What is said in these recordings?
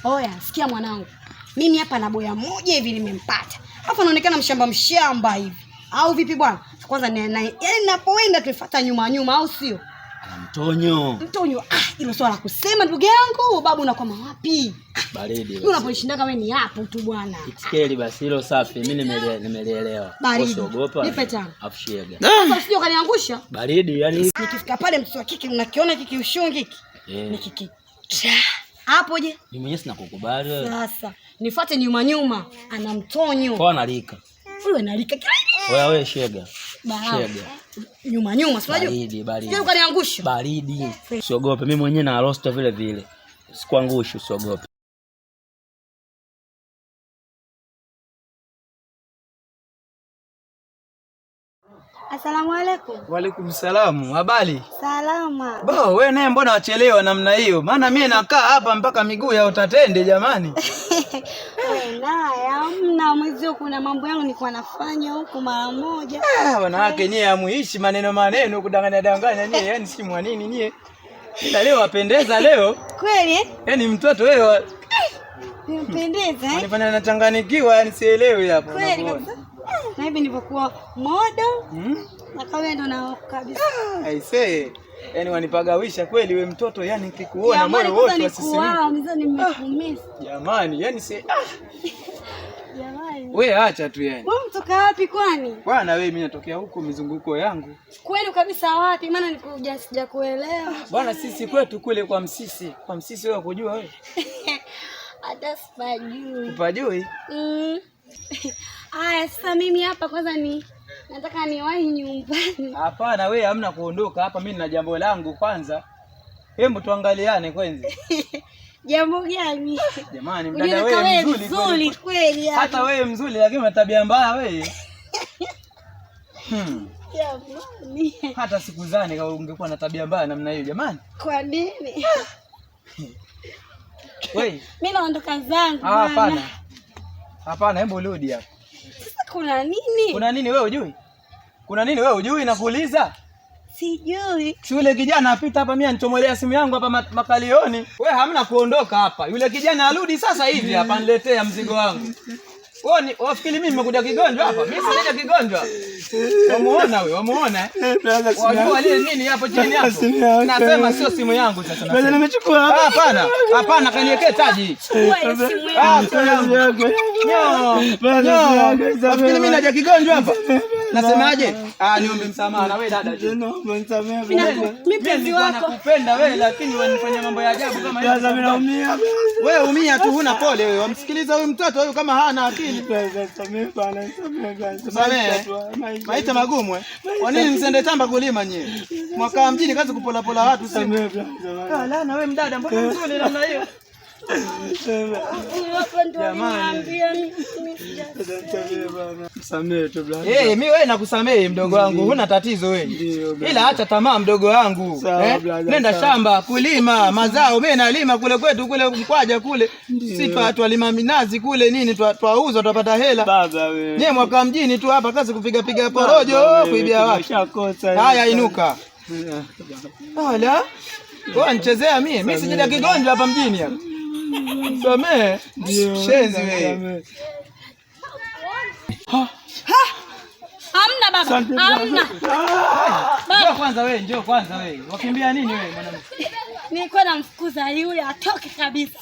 Oya, sikia mwanangu. Mimi hapa na boya moja hivi nimempata. Hapa naonekana mshamba hivi. Au vipi bwana? Kwanza yaani ninapoenda tuifuata nyuma au sio? Mtonyo. Hilo swala kusema ndugu yangu, babu unakwama wapi? Baridi. Wewe unapoishindaga wewe ni hapo tu bwana. Itikeli basi hilo safi. Mimi nimelielewa. Usiogopa. Nipe tano. Afshega. Sasa usije ukaniangusha. Baridi yani. Nikifika pale mtoto wa kike unakiona kiki ushungi kiki. Ni kiki. Hapo je? Mimi mwenyewe sina kukubali wewe. Sasa nifuate nyuma ana mtonyo. Kwa analika. Wewe analika kila. Wewe shega. Shega. Nyuma si unajua? Baridi. Sio ukaniangusha. Baridi. Usiogope. Mimi mwenyewe na rosto vile. Sikuangushi, usiogope. Asalamu alaykum. Wa alaykum salaam. Habari? Salama. Wewe naye mbona wachelewa namna hiyo? Maana mimi nakaa hapa mpaka miguu ya utatende jamani. Wewe naye hamna mwezio, kuna mambo yangu nilikuwa nafanya huko mara moja. Wanawake nyie hamuishi maneno kudanganya nyie, yani si mwa nini nyie? Ila leo wapendeza leo. Kweli? Yaani mtoto wewe Unapendeza Unifanya nachanganikiwa, yani sielewi hapo. Kweli kabisa. Na hivi nilipokuwa modo. Na kawe ndo na kabisa. I say, yani wanipagawisha kweli wewe mtoto, yani nikikuona moyo wote wasisimuka. Wow, mzee nimekumisi. Jamani, yani Jamani. Wewe acha tu yani. Wewe mtoka wapi kwani? Bwana wewe mimi natokea huko mizunguko yangu. Kweli kabisa wapi? Maana nikuja sijakuelewa. Bwana sisi kwetu kule kwa Msisi. Kwa Msisi wewe kujua wewe? Hata sipajui. Upajui? Aya, sasa mimi hapa kwanza nataka niwahi nyumbani. Hapana wewe hamna kuondoka hapa, mimi nina jambo langu kwanza. Hebu tuangaliane kwanza. Jambo gani? Jamani mdada wewe mzuri kweli. Hata wewe mzuri lakini una tabia mbaya wewe. Jamani. Hata sikuzani kama ungekuwa na tabia mbaya namna hiyo jamani. Kwa nini? Wewe. Mimi naondoka zangu. Hapana, hebu rudi hapa. Sasa kuna nini? Kuna nini wewe hujui? Kuna nini wewe hujui nakuuliza? Sijui. Si yule kijana apita hapa, mimi anichomolea simu yangu hapa makalioni. Wewe hamna kuondoka hapa. Yule kijana arudi sasa hivi hapa niletea mzigo wangu. Wewe wafikiri mimi nimekuja kigonjwa hapa? Mimi sijaja kigonjwa. Wamuona wewe, wamuona? Wajua ile nini hapo chini hapo? Nasema sio simu yangu sasa. Bwana nimechukua. Hapana, kaniwekee taji. Simu yangu. Wafikiri mimi naja kigonjwa hapa? Nasemaje? Niombe msamaha na wewe dada. Naomba msamaha. Mimi penzi wako. Nakupenda wewe lakini wanifanya mambo ya ajabu kama hiyo. Sasa mimi naumia. Wewe umia tu, huna pole wewe. Wamsikiliza huyu mtoto huyu kama hana akili. Samehe. Maisha magumu eh. Kwa nini msende tamba kulima nyie? Mwaka mjini kazi kupola watu sasa. Na wewe mdada mbona mzuri namna hiyo? Mimi wewe nakusamehe mdogo wangu, huna tatizo wewe. Ila acha tamaa mdogo wangu. Nenda shamba kulima mazao, mimi nalima kule kwetu kule Mkwaja kule. Sifa twalima minazi kule nini twauza tupata hela. Baba wewe. Nyie mwaka mjini tu hapa kazi kupiga porojo kuibia watu. Haya inuka. Hala. Wewe nichezea mimi sijaja kigonjwa hapa mjini hapa. Samehe. Shenzi wewe. Hamna baba. Hamna. Njoo kwanza wewe. Wakimbia nini wewe mwanamke? Nilikuwa namfukuza yule atoke kabisa.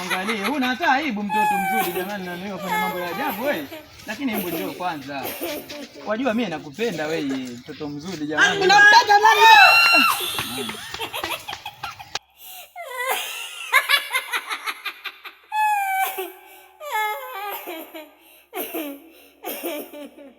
Angalia, huna hata aibu mtoto mzuri jamani, na wewe unafanya mambo ya ajabu wewe. Lakini hebu njoo kwanza. Wajua mimi nakupenda wewe, mtoto mzuri jamani. Unampenda nani? Hehehehe